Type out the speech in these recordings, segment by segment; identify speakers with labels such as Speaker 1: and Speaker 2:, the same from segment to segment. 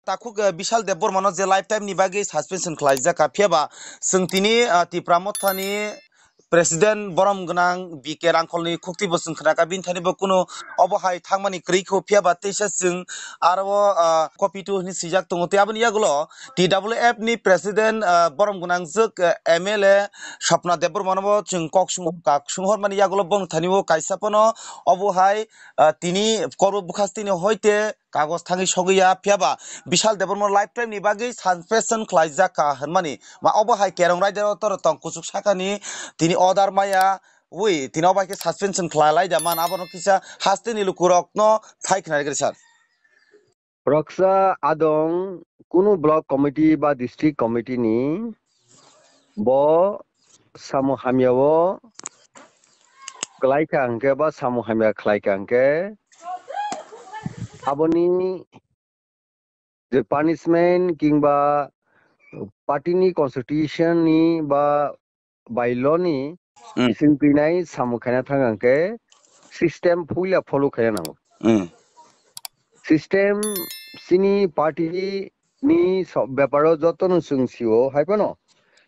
Speaker 1: takuk Bishal Debbarma je lifetime ni bagi suspension khlaijak phiaba जों tini Tipra mothani President Borom Gnang BK Rangkolni Kukti Bosung Knaka bin Tani Bokuno Obohai Tangmani Kriko Piaba Tesha Sung Arwo Copy to ni Sijak Tungote Abani Yagulo TWF ni President Borom Gnang Zuk MLA Shapna Debbarma Chung Kok Sunghormani Yagulo Bong Taniwo Kaisapono Obohai Tini Koru Bukastini Hoite Kagos Tangi Shogia Piaba Bishal Debbarma lifetime ni bagi suspension khlaijaka Hermani Ma Obohai Kerong Rider Otor Tong Kusuk Sakani Tini order maya ui tini obai ke suspension khalai da man abono kisa haste ni lukurok no thai khna grisar
Speaker 2: Raksa adong kunu block committee ba district committee ni bo samu hamyawo klaika angke ba samu hamya klaika angke aboni the punishment kingba party ni constitution ni ba bylaw ni bising pinai samu khana thangangke system fulla follow khaya nango system sini party ni sob byaparo jotono sungsiwo haipano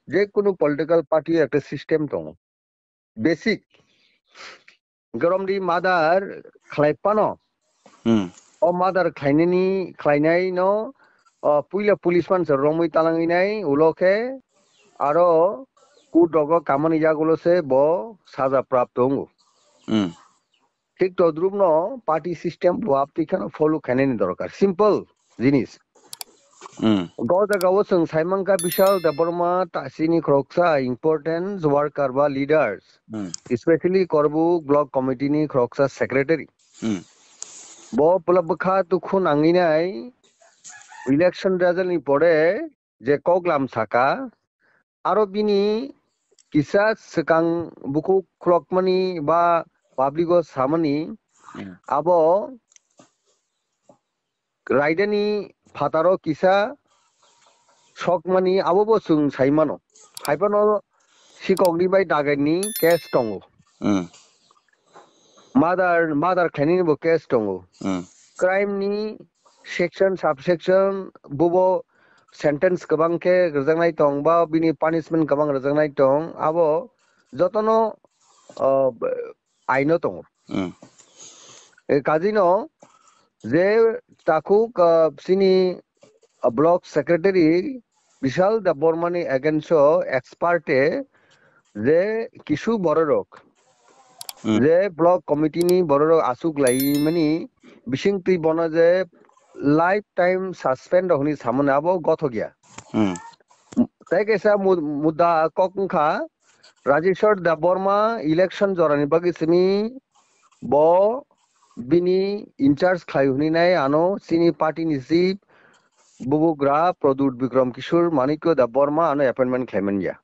Speaker 2: je kono political party ekta system dong basic goromdi mother khlaipano o mother khlainai no puila policeman romui talanginai uloke aro kudogo kamani jagulo se bo saza प्राप्त होंगो ঠিক তদ্রুপ ন party system আপনি কেন follow খানেনি দরকার simple জিনিস গজাগাও जों साइमंका बिशाल देबरमा तासिनी ख्रक्सा इम्पोर्टेंट वर्कर बा लीडर्स स्पेशली करबुक ब्लॉक कमिटी नि ख्रक्सा सेक्रेटरी बो पलबखा तुखुन आंगिनाय इलेक्शन रिजल्ट नि परे जे कगलाम साका आरो बिनि किसा सकां बुकु ख्रकमनि बा पाब्लिको सामनि abo राइडनि फातारो किसा सकमनि abo bo जों साइमानो हाइपानो सिकगनि बाय दागनि केस दंगो मादार खाइनि बो केस दंगो क्राइम नि सेक्शन सबसेक्शन बुबो सेंटेंस गोबां के रजांनाय दं बा बिनि पानिशमेंट गोबां रजांनाय दं abo जतनो आइनो दं काजिनो जे ताकुक सिनी ब्लॉक सेक्रेटरी बिशाल देबबर्मानि एगेंस्ट एक्सपार्टे जे किसु बररक जे ब्लॉक कमिटी नि बररक आसुक लाइमनि बिसिंति बना जे लाइफ टाइम सस्पेंड होनी सामने आबो गथ गया तैकेसा मुद्दा ककंखा राजेश्वर देबबर्मा इलेक्शन जरानि बगिसनि बो बिनी इंचार्ज खायहुनिनाय आनो सिनी पार्टी नि चिफ बुबुग्रा प्रदुत विक्रम किशोर मानिक्य देबबर्मा आनो अपॉइंटमेंट खायमनया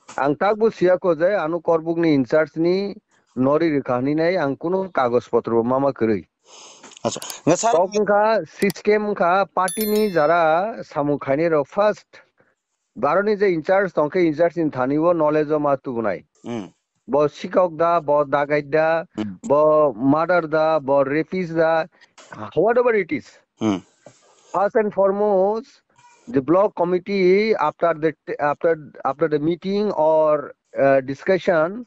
Speaker 2: आं ताकबो सियाको जे आनो करबुक नि इंचार्ज नि नरि रिखानिनाय आं कुनु कागज पत्र मामा करै अच्छा ककंखा सिस्टेम खा पार्टी नि जरा सामु खायने रो फर्स्ट बारनि जे इंचार्ज तंके इंचार्ज इन थानिवो नॉलेज मा तुबनाय bo sikok da bo dagai da bo murder da bo rapist da whatever it is first and foremost the block committee after the meeting or discussion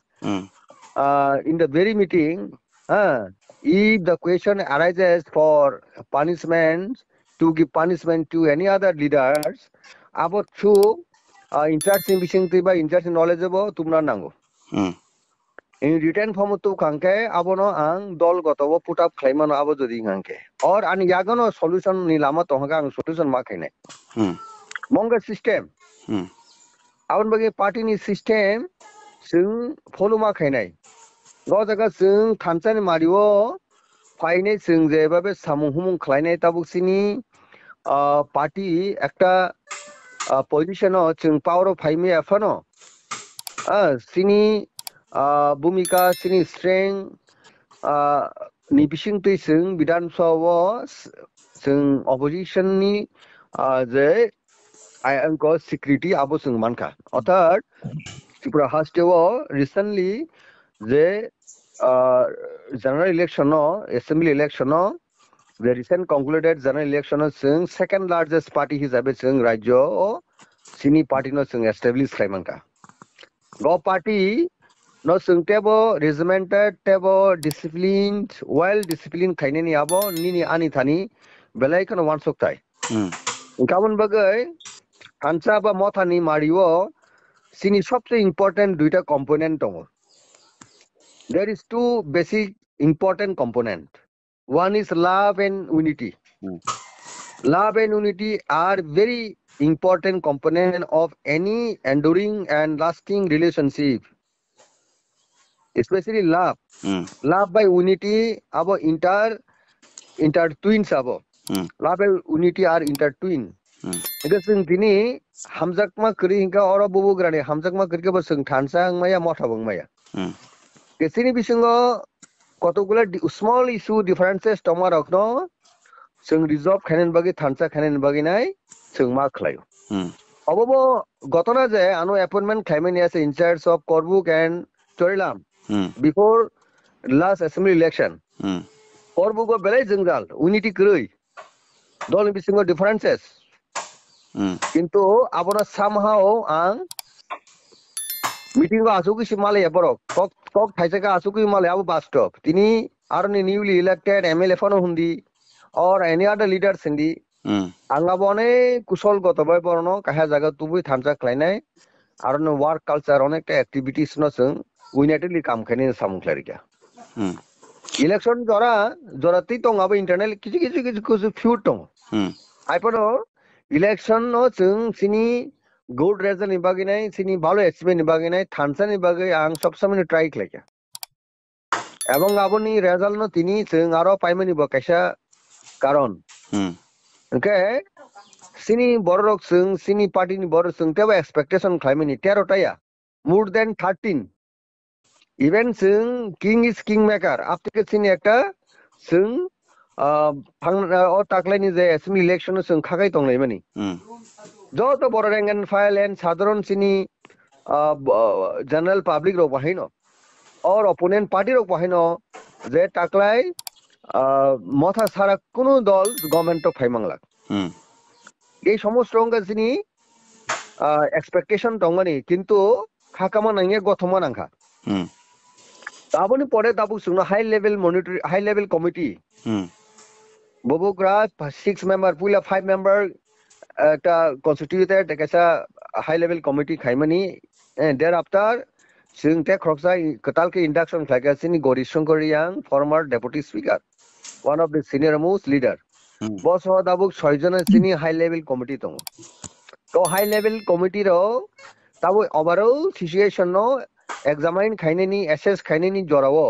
Speaker 2: in the very meeting if the question arises for punishment to give punishment to any other leaders about to in-charge in bising tiba in-charge knowledgeable tumna nango in written form to kanke abono ang dol gotobo put up claimano abo jodi kanke or an yagano solution ni lama tohanga ang solution ma kaine monga system abon bagi party ni system sing follow ma kainai go jaga sing thamchani mariwo faine sing je babe samu humung khlainai tabuksini party ekta position o sing power of faime afano sini भूमिका सिनी string निबिसिं तैसों बिधान सभा जों opposition नि जे आंको security आबो जों मानका अर्थात त्रिपुरा हास्टेव रिसेंटली जे general election assembly election the recent concluded general election sing second largest party hisabe sing rajyo o sini party no sing established khaimangka go party no sing tebo regimented tebo disciplined well disciplined khaineni abo nini ani thani belai kono wansok tai kabon bagai hansa ba mothani mariwo sini सबसे important দুইটা component dong. There is two basic important component. One is love and unity. Love and unity are very important component of any enduring and lasting relationship. Especially love. Love by unity abo intertwins abo. Love and unity are intertwined. Because tini hamjakma kri hinka oro bubu grani hamjakma kri ke basung thansa maya motha bang maya. Kesini bisingo কতগুলা small issue differences tomar okno sing resolve khanen bagi thansa khanen bagi nai sing ma khlayo obobo gotona je anu appointment khaimeni ase in charge of Karbook and Torilam before last assembly election Karbook go belai jenggal unity kroi dol bisingo differences কিন্তু abona somehow ang meeting ko asuki simale eborok kok thaisaka asuki male abu bastop tini arni newly elected MLA fono hundi or any other leaders hindi angabone kusol gotobai borno kaha jaga tubui thamsa klainai arno work culture onekta activities no sung unitedly kam khani samunglarika election jora ti tong abo internal কিছু feud tong aipono election no sung sini good result ibagi nai sini bhalo achievement ibagi nai thansa ibagi ang sob samay try khlaika এবং আপনি result ন তিনি sing aro paimani bo kaisa karon okay sini borok sing sini party ni borok sing teba expectation khlaimani 13 taya more than 13 even sing king is kingmaker apteke sini ekta sing o taklaini je assembly election sing khagai tonglai mani যত বড় rank and file and সাধারণ sini general public ro bahino or opponent party ro bahino যে টাকলাই মথা ছাড়া কোনো দল government ফাইমাংলা এই সমস্ত রঙা যিনি এক্সপেকটেশন দংমানি কিন্তু খাকামা নাঙ্গে গথমা নাঙ্গা তাবনি পরে তাবু সুনো হাই লেভেল কমিটি ববুগ্রা 6 মেম্বার পুইলা 5 মেম্বার একটা কনস্টিটিউটেড একটা হাই লেভেল কমিটি খাইমানি there after Sing te khoksa katal ke induction khlaga sini Gori Shankar Yang former deputy speaker one of the senior most leader boss ho dabuk 6 jona sini high level committee tong to high level committee ro tabu overall situation no examine khaine ni assess khaine ni jorao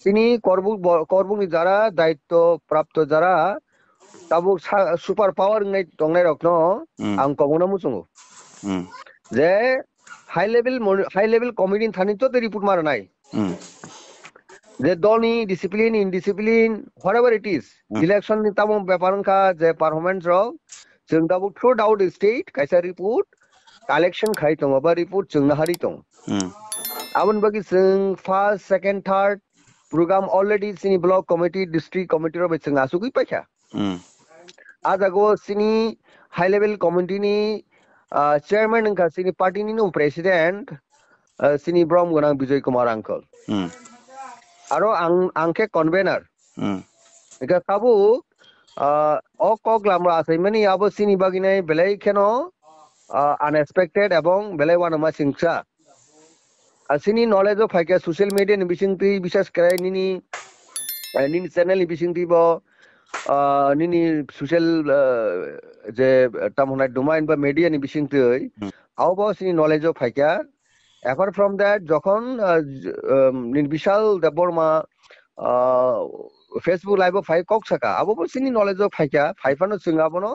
Speaker 2: sini Karbook ni jara daitto prapto jara tabu super power ngai tongnai rokno ang kongona musungu je high level committee thani to the report mara nai the doni discipline indiscipline whatever it is election ni tamo beparan ka je performance ro jeng dabu throw out state kaisa report collection khai tong aba report jengna hari tong abon bagi sing first second third program already sini block committee district committee ro bechang asukui paikha ajago sini high level committee ni chairman ka sini party ni no president sini brom gonang Bijoy Kumar uncle aro angke convener eka tabu o koglam ra asaimani abo sini baginai belai kheno unexpected ebong belai wana ma singsa asini knowledge of faika social media ni bisingti bisas krai nini channel ni bisingti bo nini social je tamona domain ba media ni bisingti abo sini knowledge of faika apart from that যখন Bishal Debbarma Facebook live of 5 kok saka abo sini knowledge of faika 5 ano singabono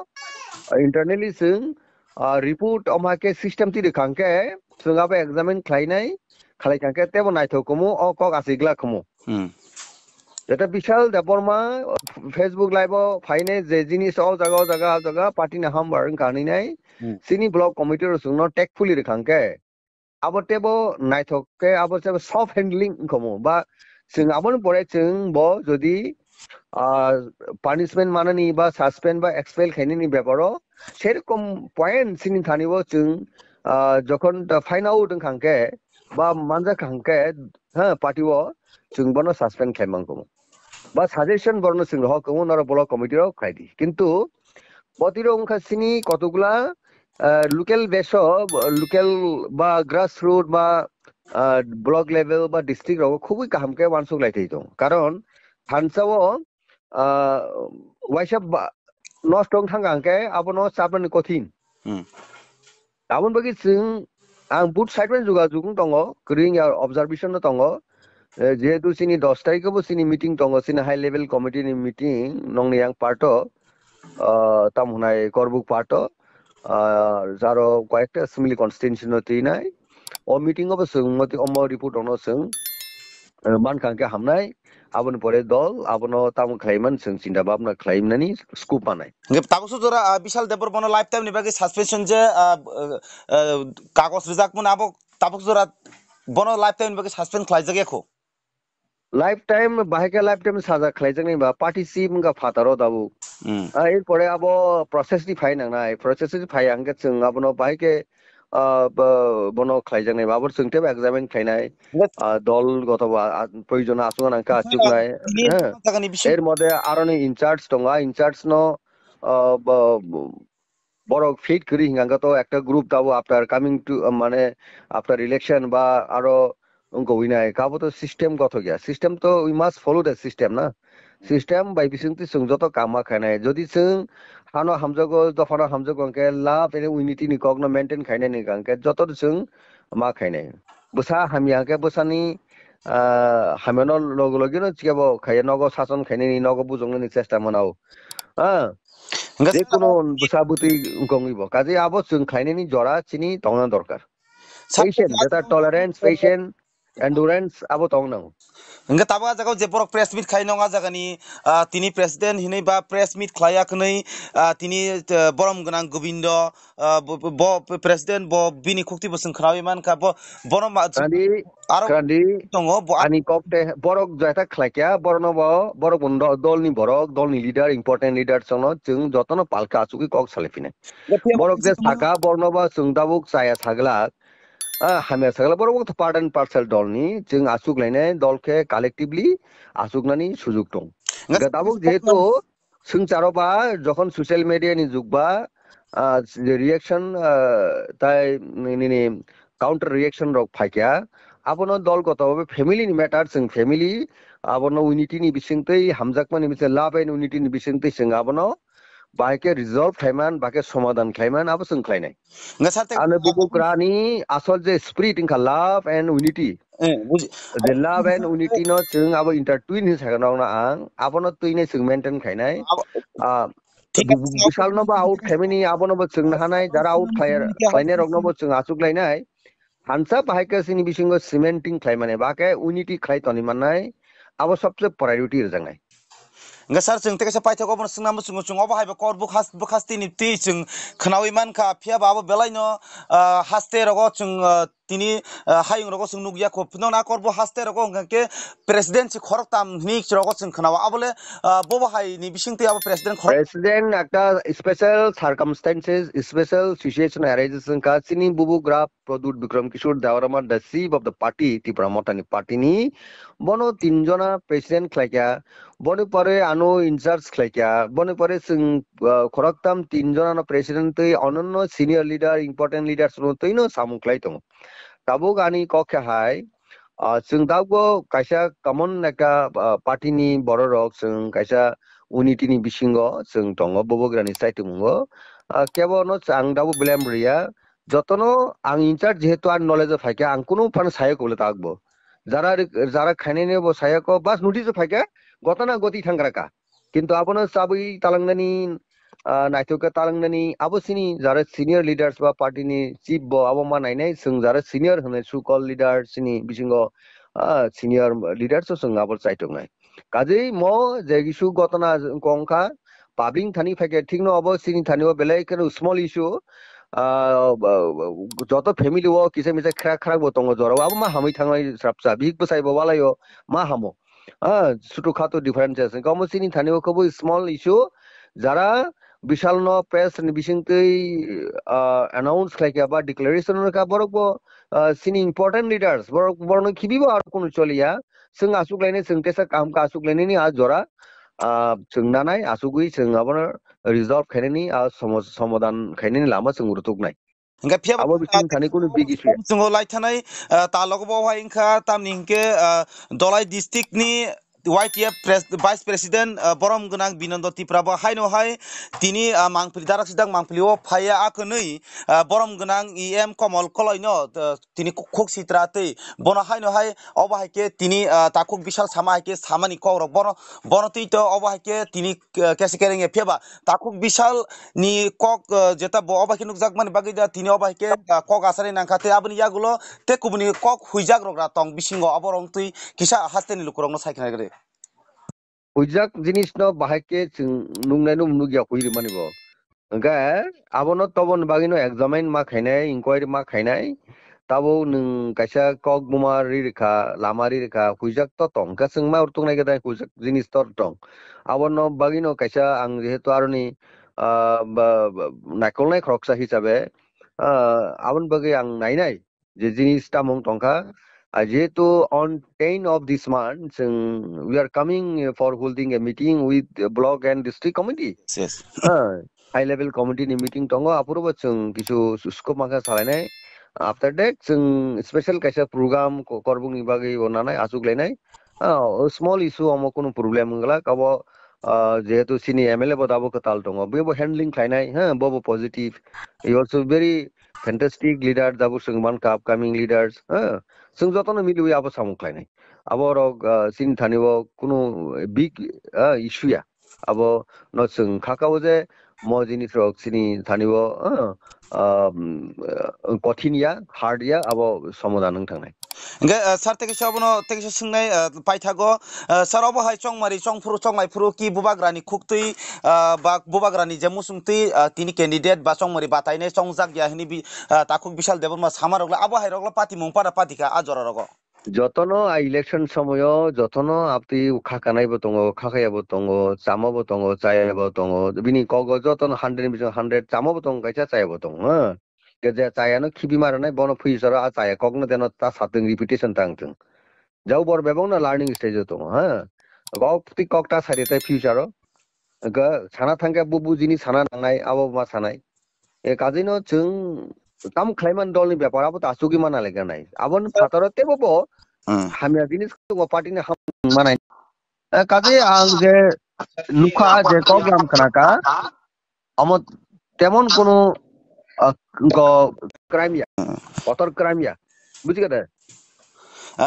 Speaker 2: internally sing report omake system ti dekhangke singaba examine khlainai khalai kangke tebo naithokumu o kok asigla khumu এটা বিশাল Debbarma Facebook live ফাইনে যে জিনিস অ জায়গা party না হাম বারং কানি নাই সিনি block কমিটির সুংনো টেকফুলি রেখাংকে আবতেবো নাইথকে আবতেবো soft handling কমো বা जों আবন পরে जों ব যদি পানিশমেন্ট মানানি বা সাসপেন্ড বা এক্সপেল খাইনি ব্যাপারও সেরকম পয়েন্ট সিনি থানিব जों যখন ফাইন আউট খাंके বা মানজা खांके হ্যাঁ পার্টিও जों বনো সাসপেন্ড খাইমাंगौ বা সাজেশন বর্ণ जों হকমু নর ব্লক কমিটিও খাইদি কিন্তু বতিরো সিনি কতগুলা লোকাল বেশ লোকাল বা গ্রাস রুট বা ব্লক লেভেল বা ডিস্ট্রিক্ট খুবই কাহামকে ওয়ানসুক লাইতেই দं কারণ থানসাও ওয়াইসা নষ্ট थांगांके আবনো চাপনি কঠিন আবন বাকি जों आं बुथ साइडमेन जुगाजुग दङ ग्रिं अबजारभेशन दङ যেহেতু সিনি 10 তারিখেও সিনি মিটিং দङ সিনি হাই লেভেল কমিটিनि মিটিं নংনি आं পার্ট তামহুনাই করবুক পার্ট যারো কয়েকটা সিমিলি কনস্টিটিউশনতি নাই ও মিটিং অব जों মতি অম রিপোর্ট অন जों মানखांके हामनाय आबन परे दल आबनो ताम खाइमान जों चिन्ता भाबना खाइमनानि स्कुप बानाय
Speaker 1: তাবসু জোরা বিশাল দেববর্মন লাইফ টাইম নিবাগে সাসপেনশন যে কাগজ রিজাক মুন আবো তাবসু জোরা বনো লাইফ টাইম নিবাগে সাসপেন্ড খাইজাগে খো
Speaker 2: লাইফ টাইম বাহেকে লাইফ টাইম সাজা খাইজাগনি বা পার্টি সি মুঙ্गा ফাতাरो दाबु এরপরে আবো প্রসেস নি ফাই নাংনাই প্রসেস নি ফাই আঙ্গে जों আবনো বাহেকে বনো খাইজাগনি বাবর जोंते एग्जामिन খাইনাই দলগত প্রয়োজন আসুন আঙ্কা আচুকনাই হ্যাঁ এর মধ্যে আরনি ইনচার্জ দङ ইনচার্জ ন বড় ফিট করি হিঙ্গাঙ্গা তো একটা গ্রুপ দাবো আফটার কামিং টু মানে আফটার ইলেকশন বা আরো গইনাই কাবো তো সিস্টেম গত গিয়া সিস্টেম তো we must follow the system না সিস্টেম বাই বিসিংতি जों যত কামা খাইনাই যদি जों হানো হামজগো দফানো হামজগো কে লাভ এনে উইনিটি নি কগনো মেইনটেইন খাইনাই নি গাंके যত जों मा খাইনাই বসা হামিয়াকে বসানি হামেনো লগ লগিনো চিয়াবো খাই নগো শাসন খাইনাই নগো বুজংনি চেষ্টা মনাও হ্যাঁ যেকোনো বুসাবুতি গঙ্গিব কাজে আবো जों খাইনাইনি জরা চিনি তংনা দরকার পেশেন্ট যেটা টলারেন্স পেশেন্ট এন্ডুরেন্স আবো তংনাও
Speaker 1: Enggak tahu aja kau jepor press meet khai nong aja kani tini presiden hinai ba press meet khlaya kani tini borom gnang gobindo bo presiden bo bini khukti boseng khrawi man ka bo borom
Speaker 2: kandi
Speaker 1: aro
Speaker 2: kandi
Speaker 1: tongo bo
Speaker 2: ani kopte borok jaita khlaikya borno bo borok bondo dolni borok dolni leader important leader sono जों যতন পালকা আচুকি cock সালেফিনে borok যে থাকা borno ba जों dabuk saya sagla হামিয়া সাগলা বড় তো part and parcel দলনি जों আসুকলাইনাय দলকে কালেক্টিভলি আসুকনানি সুযোগ দं দাবুক যেহেতু जों চারবা যখন সোশ্যাল মিডিয়ানি যুগবা রিঅ্যাকশন তাই নিনি কাউন্টার রিঅ্যাকশন রক ফাইকা আবনো দলগতভাবে ফ্যামিলিনি ম্যাটার जों ফ্যামিলি আবনো ইউনিটিনি বিসিংতৈ হামজাকমানি বিসে লাভ এন্ড ইউনিটিনি বিসিংতৈ जों আবনো বাকে রিজলভ খাইমান বাকে সমাধান খাইমান আবো जों খাইনাय আনে বুবুকরানি আসল যে স্পিরিট ইনকা love and unity the love and unity no जों आबो इंटरट्विन हिसागनाव ना आं आबनो तुइने जों मेंटेन खाइनाय बिशाल नबो आउट खाइमिनि आबनोबो जों हानाय जारा आउट खाइनाय रगनोबो जों आसुकलायनाय हानसा बाहायके सिनि बिसिंगो सिमेंटिंग खाइमाने बाके unity खाइ तनि माननाय आबो सबसे प्रायोरिटी रजांनाय
Speaker 1: Enggak sar जों तेका पाइथा गबन जोंना मुसुङो जों अबा हायबा कर बुखास तिनि ति जों खनावै मानखा फिया बाबो बेलायनो हास्ते रगो जों तिनि हायं रगो जों नुगिया खप न ना करबो हास्ते रगो के प्रेसिडेंट सि खरताम नि रगो जों खनावा आबले बबा हाय नि बिसिंति आबो
Speaker 2: प्रेसिडेंट একটা special circumstances special situation arises का सिनी बुबु ग्राफ Pradyot Bikram Kishore Debbarma the chief of the party Tipra मतानी पार्टीनी बनो তিনজনা প্রেসিডেন্ট খাইকা বনে পরে আনো ইনচার্জ খাইকা বনে পরে जों খরকতাম তিনজনা প্রেসিডেন্ট তৈ অনন্য সিনিয়র লিডার ইম্পর্টেন্ট লিডার সুনো তৈনো সামুখলাই দङ তাবুক আনি ককে হাই जों दाबो कायसा कमन একটা পার্টিনি বড় রক जों कायसा उनिटिनि बिसिङाव जों दङ बबग्रानि साइटमुङो केवल आं दाबो ब्लेम रिया যতনো आं इनचार्ज যেহেতু আর নলেজ ফাইকে आं কোনো ফান সায়ক বলে থাকবো যারা যারা খাইনে নেব সায়ক বাস নোটিস ফাইকে গতনা গতি থাঙ্গারাকা কিন্তু আপনো সাবই তালাংনানি নাইথকে তালাংনানি আবসিনি যারা সিনিয়র লিডার্স বা পার্টিনি চিফ ব আবো মানাইনাই जों যারা সিনিয়র হনে সুকল লিডার সিনি বিসিङाव সিনিয়র লিডার্স जों আবর চাইটংনাই কাজেই ম যে কিছু ঘটনা কংখা পাবলিক থানি ফাইকে ঠিক ন অব সিনি থানিও বেলাই কেন স্মল ইস্যু যত ফ্যামিলি ও কিসে মিসে খারাপ খারাপ বতঙ্গ জরাও আবো মা হামি থাঙাই সাপসা বিগ বসাই বালায়ো মা হামো ছোটখাটো ডিফারেন্স আছে কম সিনি থানিও খুব স্মল ইস্যু যারা বিশাল ন press ni bisingtui announce khlaika ba declaration ka borok bo sini important leaders borok borno khibi ba ar kono choliya sung asuk laini sung tesa kam ka asuk laini ni a jora sung nanai asugui sung abona resolve khaini a সমাধান khaini ni lama sung rutuk nai
Speaker 1: Enggak pihak
Speaker 2: abo bising thani kono big issue
Speaker 1: जोङो लाइथानाय तालग बावहाय इंखा तामनि इंके Dalai district नि YTF vice president बरम गोनां बिनन्द तिप्राबो हायनोहाय तिनि मांफिल दाराक सिदां मांफिलिओ फाया आखनै बरम गोनां EM कमल कलयनो तिनि खुक सित्रातै बन हायनोहाय अबाहायके तिनि ताकुक बिशाल सामाहायके सामानि कौरक बनतैत अबाहायके तिनि केसे केरेंगे faba Takuk Bishal ni kok jeta bo oba kinuk jakman bagi da tini oba ke kok asari nangkate abni yagulo te kubuni kok huijak rogra tong bisingo aborong tui kisa hasteni lukurong no saikna gre
Speaker 2: huijak jinis no bahake sung nungnai no munugya huiri manibo enga abono tobon bagino examine ma khainai inquiry ma khainai tabo nung kaisa kok bumari rekha lamari rekha huijak to tong ka sung ma urtung nai gada huijak jinis to tong abono bagino kaisa ang jehetu aroni nakolnai khoroksa hisabe abon bagi ang nainai je jinis tamong tongka যেহেতু on 10 of this month we are coming for holding a meeting with block and district committee
Speaker 1: yes
Speaker 2: high level committee ni meeting tongo apurba chung kisu scope maka salainai after that chung special kaisa program korbung ni bagi onanai asuk lainai small issue amo kono problem ngala kabo যেহেতু sini MLA bodabo katal tongo bebo handling khlainai bobo positive he also very fantastic leader dabu sungman ka upcoming leaders sung jotono milui abo samuk khlainai abo rok sini thanibo kono big issue ya abo no sung khakao je mo jinis rok sini thanibo kothinia hard ya abo samodan nang thangnai
Speaker 1: enggak sar teke sabono teke singnai paithago sar obo hai chongmari chongfuru chongmaifuru ki bubagrani khuktui ba bubagrani je musungtui tini candidate ba chongmari bataine chongjak ya hini takuk bishal deborma samarogla abo hai rogla pati mungpara patika ajora rogo
Speaker 2: যতনো election সময় যতনো আপনি খাকানাইবো দङ খাখায়াবো দङ চামাবো দङ চায়াবো দङ बिनि कग যতनो 100 बिजों 100 चामाबो दङ गाइसा चायाबो दङ गेजे चायानो खिबि मारनाय बनो फुइसर आ चाया कगनो देनो ता सातों रिपिटेशन तांथों जाउ बर बेबंना लार्निंग स्टेज दङ गक्ति कक्ता सारिताय फ्यूचार ग साना थांगे बुबु जिनि साना नांनाय आबो मा सानाय ए काजिनो जों tam klaiman dol ni byapar abo ta sugi mana lega nai abon phatarate bobo hamia jinis ko party ni ham manai kaje ang je lukha je program kanaka amo temon kono crime ya kotor crime ya buji kada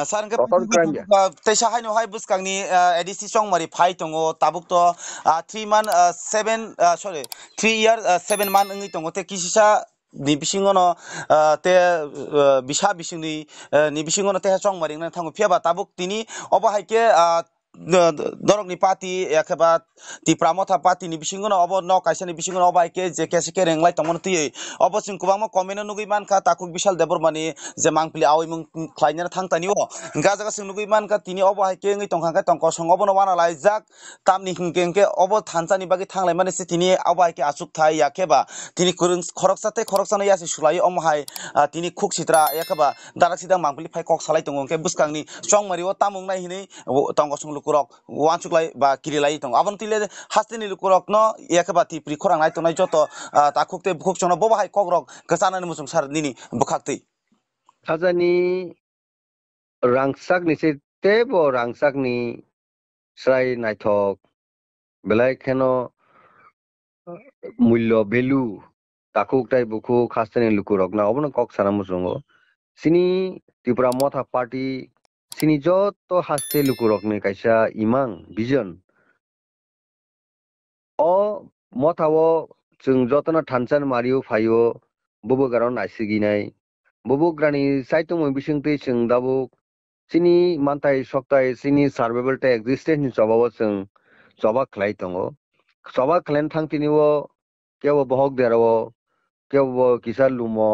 Speaker 1: sar engke
Speaker 2: kotor crime ya
Speaker 1: teisa haino hai buskangni edisi chongmari phai tongo tabuk to 3 month 7 sorry 3 year 7 month ngi tongo te kisisa ni bisingono te bisa bisingni ni bisingono te chongmari nang thango phiaba tabuk tini obo haike dorokni party ekaba Tipra motha party ni bisingono obo no kaisa ni bisingono obo haike je kese ke renglai tongmono tui obo sing kubangma comment nugui manka takuk bishal debormani je mangpili awi mung khlainana thangtanio gajaga sing nugui manka tini obo haike ngi tongkhangka tongko songobo no wana laijak tamni hingkengke obo thanchani bagi thanglai mane se tini obo haike asuk thai yakeba tini kurung khoroksana yasi sulai omo hai tini khuk sitra yakeba darak sidang mangpili phai kok salai tongo ke buskangni chongmari o tamung nai hini tongko sung lukurok wanchuklai ba kirilai tong abon tile hasteni lukurok no yakeba tipri khorang nai tonai joto takukte bukhuk chona bobo hai kogrok kasanani musung sar nini bukhaktei
Speaker 2: khajani rangsak ni se tebo rangsak ni srai naithok belai kheno মূল্য value তাকুক তাই বুকু খাস্তানি লুকুরক না অবন cock সারা মুসঙ্গ সিনি ত্রিপুরা মথা party সিনি যত হাস্তে লুকুরক নি কাইসা ইমাং vision অ মথাও जों যতনা থানসান Mario ফাইও ববো Garonne আইসিগিনাই ববো granny সাইতো মই বিসংতে जों দাবো সিনি মানতাই সক্তাই সিনি survival টা existence জবাব जों জবা খ্লাই দङ জবা খ্লেন থাংতিনিও কেউ বহক দেরাও কেউ কিসা লুমো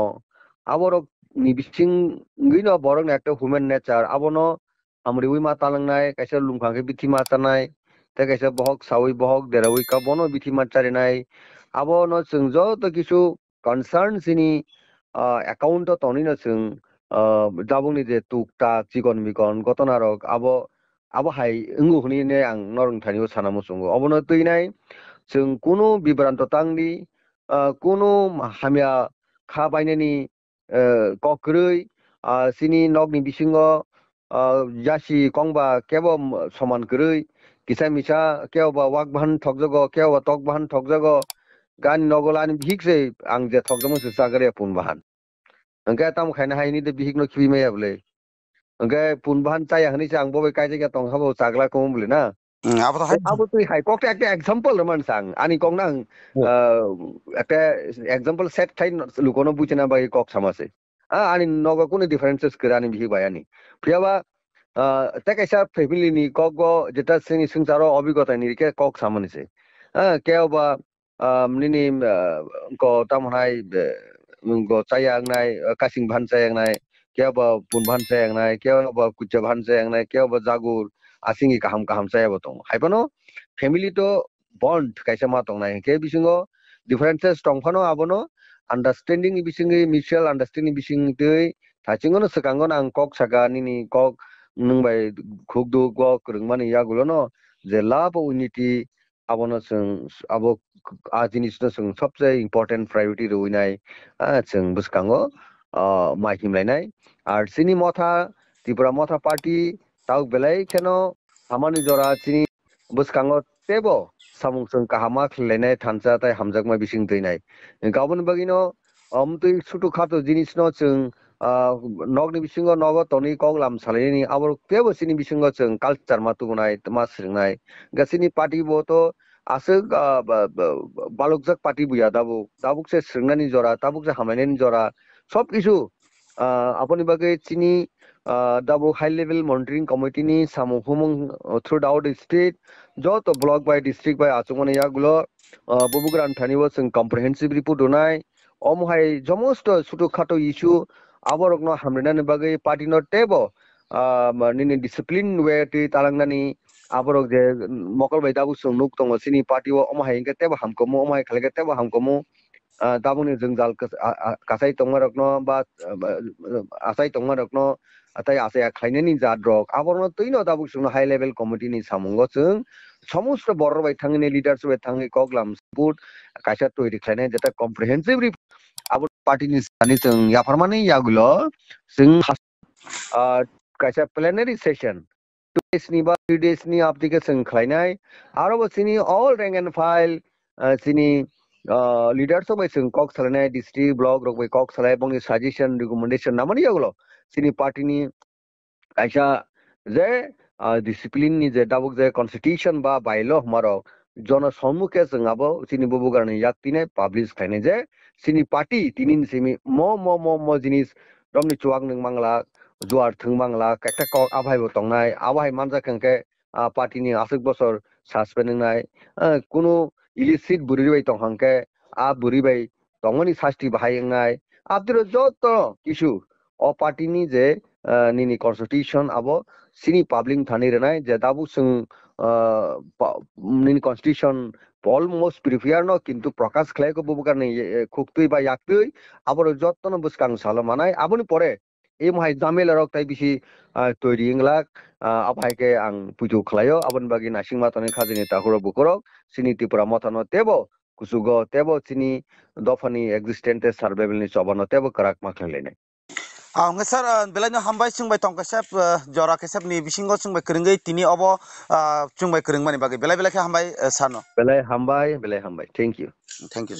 Speaker 2: আবরক নিবিসিং গিনো বরং একটা হিউম্যান নেচার আবনো hamriwi ma talangnai kaisa lumkhangke bithi ma tanai te kaisa bohok sawi bohok derawi ka bono bithi ma charinai abo no chung joto kisu concern sini account toni no chung dabungni je tukta chikon mikon gotonarok abo hai ungu huni ne ang norung thani sanamo sungo abo no tuinai chung kuno bibranto tangni kuno hamya kha bainani kokrui sini nogni bisingo jasi kongba kebo soman krui kisa misa keba wakban thokjago keba tokban thokjago gan nogolani bhikse ang je thokjamo se sagare punbahan angka tam khaina haini de bihik no khibi maya bole angka punbahan chaya hani sang bobe kai jaga tong habo sagla ko bole na
Speaker 1: abo to hai
Speaker 2: abo তুই high ককটা একটা example রমান সাং আনি কং নাং একটা example set থাই লুকোনো বুঝে না by cock সামাসে আনি নগ কোনো ডিফারেন্সেস করে আনি বিহি বায়ানি প্রিয়াবা তেকাইসা ফ্যামিলিনি কক যেটা সিং সিংসারো অভিজ্ঞতা নি কে কক সামানিছে কেওবা নিনি ক তামহাই গ চায়াংনাই কাসিং ভান চায়াংনাই কেওবা পুন ভান চায়াংনাই কেওবা কুচা ভান চায়াংনাই কেওবা জাগুর asing kaham kaham saya botong hai pano family to bond kaisa ma tong nai ke bisingo differences tong phano abono understanding bisingi mutual understanding bising tei thachingo no sekango ang kok saka nini kok nungbai khugdu kok rungmani yagulo no je love unity abono sung abo a jinis no sung sobse important priority ruinai sung buskango mai himlainai ar sini motha Tipra motha party tau belai keno hamani jora chini buskango tebo samung sung kahama khlene thansa tai hamjakma bising teinai gabon bagino tui sutu khato jinis no chung nogni bisingo nogo toni koglam salini abor tebo sini bisingo chung culture matugunai ma sringnai gasini party bo to asuk balokjak party buya dabuk se sringnani jora tabuk se hamainani jora sob kisu আপনি বাকে চিনি ডাবো high level monitoring committee নি সামুহুমং through out state যত block by district by আচমনে ইয়াগুলো ববুগ্রান থানিও जों comprehensive report দনাই অমহাই সমস্ত ছোট খাটো issue আবরকনো হামরেনানি বাকে party ন টেবো নিনি discipline way টি তালাংনানি আবরক যে মকল বাই দাবু जों নুক দङ সিনি পার্টিও অমহাই ইনকে টেবো হামকমো অমহাই খালকে টেবো হামকমো dabuni jenggal kasai tongmarokno ba asai tongmarokno atai asai khlainani jadrok aborno tuino dabuk sungno high level committee ni samungo chung সমস্ত বড় by থাঙ্গিনি leaders by থাঙ্গি কগলাম support কাইসা তৈরি খাইনাই যেটা comprehensive আবার পার্টিনি সানি जों ইয়াফারমানি ইয়াগুলো जों kaisa plenary session 2 days ni ba 3 days ni application khlainai aro sini all rank and file sini leaders bai जों kok salai district block rok bai kok salai bong suggestion recommendation namani yagulo sini party ni kaisa je discipline ni je dabuk je constitution ba bylaw marok জন সম্মুখে जों abo sini bubugarni yakpine publish khlainai je sini party tinin simi mo jinis domni chuak ning mangla juar thung mangla kakta kok abhai bo tongnai abhai manja kangke party ni asuk bosor suspend nai kuno illicit buribai tonghangke buribai tongoni sasti bahai ngai abdiro joto kisu o party ni je nini constitution abo sini public thani renai je dabu sung nini constitution almost prepare no কিন্তু প্রকাশ খাইকো বুবুকারনি খুকতুই বা ইয়াকতুই আবার যত্ন বুসকাং সালমানাই আবনি পরে এই মহাই জামেলা rock তাই BC তৈরি Yingluck আবহাইকে আং পুজো খালাयो আবন বাগি নাসিং মাতনি খাজিনি তাকুরো বুকরক সিনি Tripura মথানো তেবো kusugo tebo chini dofani existente survival ni chobano tebo karak makhleine
Speaker 1: nge sir belai hambai chungbai tong kasep jora kasep ni bisingo chungbai kringai tini obo chungbai kringmani bagi belai belai ke hambai sano
Speaker 2: belai hambai thank you
Speaker 1: thank you